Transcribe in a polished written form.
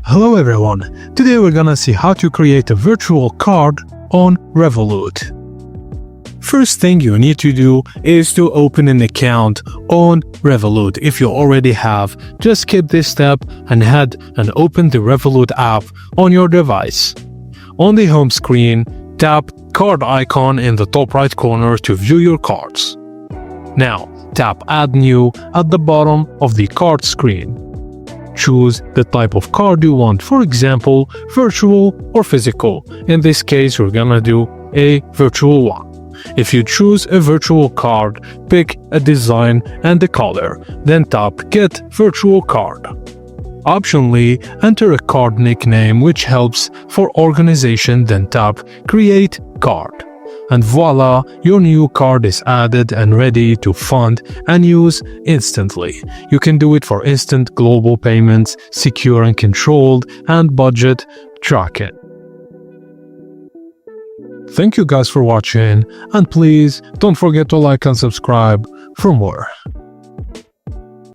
Hello everyone, today we're gonna see how to create a virtual card on Revolut. First thing you need to do is to open an account on Revolut. If you already have, just skip this step and head and open the Revolut app on your device. On the home screen, tap card icon in the top right corner to view your cards. Now, tap Add New at the bottom of the card screen. Choose the type of card you want, for example, virtual or physical. In this case, we're gonna do a virtual one. If you choose a virtual card, pick a design and a color, then tap Get Virtual Card. Optionally, enter a card nickname which helps for organization, then tap Create Card. And voila, your new card is added and ready to fund and use instantly. You can do it for instant global payments, secure and controlled, and budget tracking. Thank you guys for watching, and please don't forget to like and subscribe for more.